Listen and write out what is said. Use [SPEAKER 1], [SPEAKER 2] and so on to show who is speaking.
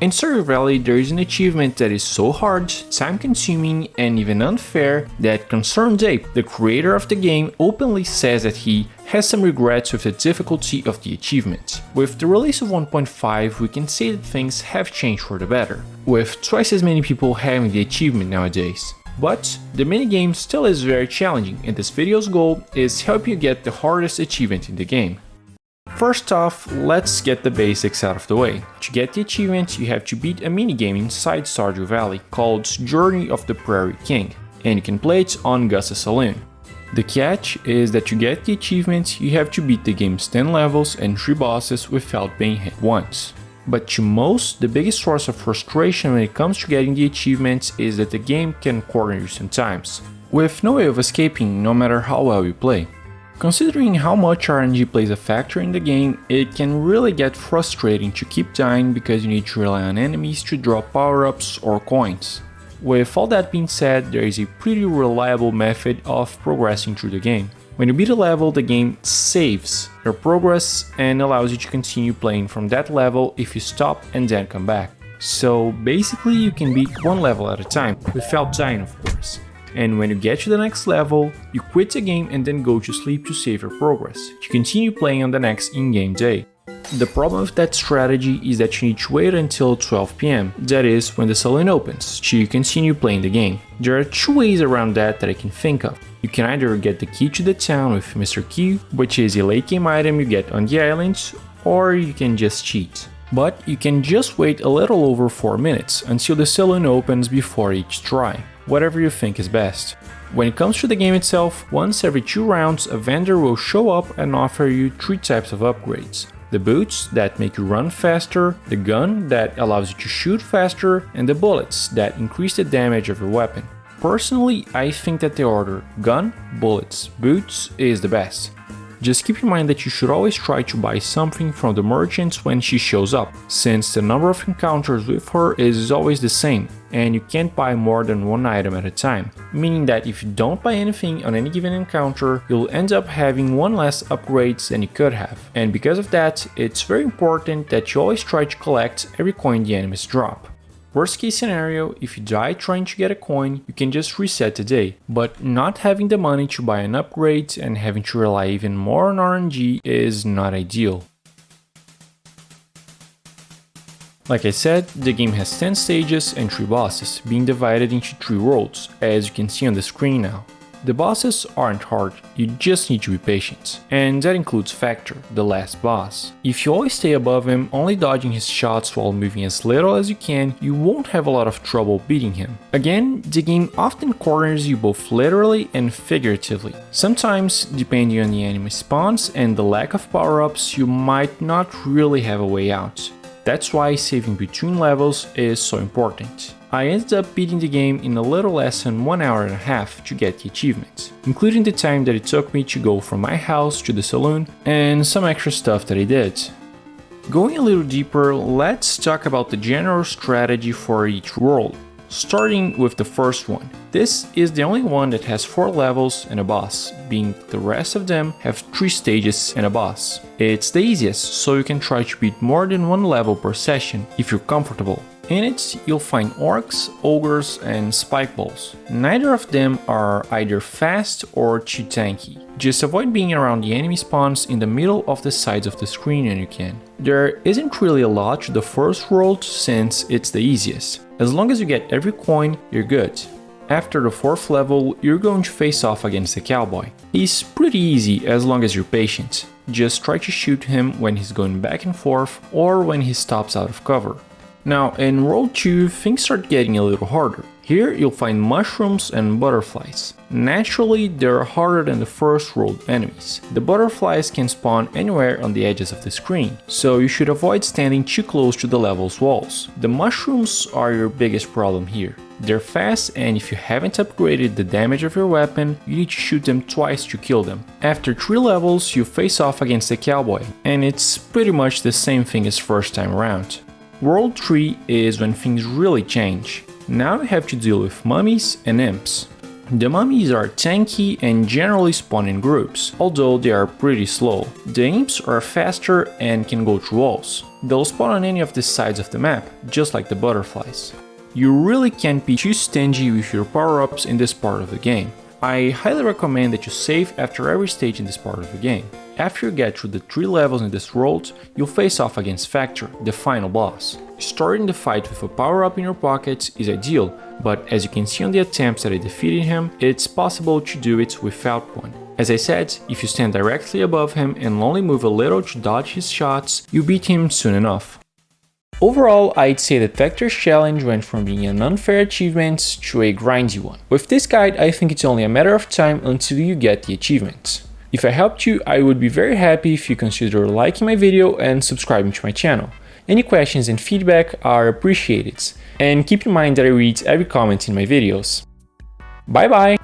[SPEAKER 1] In Stardew Valley, there is an achievement that is so hard, time-consuming, and even unfair that ConcernedApe, the creator of the game, openly says that he has some regrets with the difficulty of the achievement. With the release of 1.5, we can say that things have changed for the better, with twice as many people having the achievement nowadays. But the minigame still is very challenging, and this video's goal is help you get the hardest achievement in the game. First off, let's get the basics out of the way. To get the achievement, you have to beat a minigame inside Stardew Valley called Journey of the Prairie King, and you can play it on Gus's Saloon. The catch is that to get the achievement, you have to beat the game's 10 levels and 3 bosses without being hit once. But to most, the biggest source of frustration when it comes to getting the achievements is that the game can corner you sometimes, with no way of escaping no matter how well you play. Considering how much RNG plays a factor in the game, it can really get frustrating to keep dying because you need to rely on enemies to drop power-ups or coins. With all that being said, there is a pretty reliable method of progressing through the game. When you beat a level, the game saves your progress and allows you to continue playing from that level if you stop and then come back. So basically you can beat one level at a time, without dying of course. And when you get to the next level, you quit the game and then go to sleep to save your progress, to continue playing on the next in-game day. The problem with that strategy is that you need to wait until 12 PM, that is, when the saloon opens, to continue playing the game. There are 2 ways around that I can think of. You can either get the key to the town with Mr. Q, which is a late game item you get on the islands, or you can just cheat. But you can just wait a little over 4 minutes until the saloon opens before each try, whatever you think is best. When it comes to the game itself, once every 2 rounds a vendor will show up and offer you 3 types of upgrades. The boots that make you run faster, the gun that allows you to shoot faster, and the bullets that increase the damage of your weapon. Personally, I think that the order gun, bullets, boots is the best. Just keep in mind that you should always try to buy something from the merchants when she shows up, since the number of encounters with her is always the same, and you can't buy more than 1 item at a time, meaning that if you don't buy anything on any given encounter, you'll end up having 1 less upgrades than you could have. And because of that, it's very important that you always try to collect every coin the enemies drop. Worst case scenario, if you die trying to get a coin, you can just reset the day, but not having the money to buy an upgrade and having to rely even more on RNG is not ideal. Like I said, the game has 10 stages and 3 bosses, being divided into 3 worlds, as you can see on the screen now. The bosses aren't hard, you just need to be patient. And that includes Factor, the last boss. If you always stay above him, only dodging his shots while moving as little as you can, you won't have a lot of trouble beating him. Again, the game often corners you both literally and figuratively. Sometimes, depending on the enemy spawns and the lack of power-ups, you might not really have a way out. That's why saving between levels is so important. I ended up beating the game in a little less than 1 hour and a half to get the achievement, including the time that it took me to go from my house to the saloon and some extra stuff that I did. Going a little deeper, let's talk about the general strategy for each world, starting with the first one. This is the only one that has 4 levels and a boss, being the rest of them have 3 stages and a boss. It's the easiest, so you can try to beat more than 1 level per session if you're comfortable. In it, you'll find orcs, ogres, and spike balls. Neither of them are either fast or too tanky. Just avoid being around the enemy spawns in the middle of the sides of the screen when you can. There isn't really a lot to the first world since it's the easiest. As long as you get every coin, you're good. After the 4th level, you're going to face off against a cowboy. He's pretty easy as long as you're patient. Just try to shoot him when he's going back and forth or when he stops out of cover. Now, in World 2, things start getting a little harder. Here, you'll find mushrooms and butterflies. Naturally, they're harder than the first world enemies. The butterflies can spawn anywhere on the edges of the screen, so you should avoid standing too close to the level's walls. The mushrooms are your biggest problem here. They're fast, and if you haven't upgraded the damage of your weapon, you need to shoot them twice to kill them. After 3 levels, you face off against a cowboy, and it's pretty much the same thing as first time around. World 3 is when things really change. Now you have to deal with mummies and imps. The mummies are tanky and generally spawn in groups, although they are pretty slow. The imps are faster and can go through walls. They'll spawn on any of the sides of the map, just like the butterflies. You really can't be too stingy with your power-ups in this part of the game. I highly recommend that you save after every stage in this part of the game. After you get through the 3 levels in this world, you'll face off against Factor, the final boss. Starting the fight with a power-up in your pockets is ideal, but as you can see on the attempts that I defeated him, it's possible to do it without one. As I said, if you stand directly above him and only move a little to dodge his shots, you beat him soon enough. Overall, I'd say that Factor's challenge went from being an unfair achievement to a grindy one. With this guide, I think it's only a matter of time until you get the achievements. If I helped you, I would be very happy if you consider liking my video and subscribing to my channel. Any questions and feedback are appreciated, and keep in mind that I read every comment in my videos. Bye bye!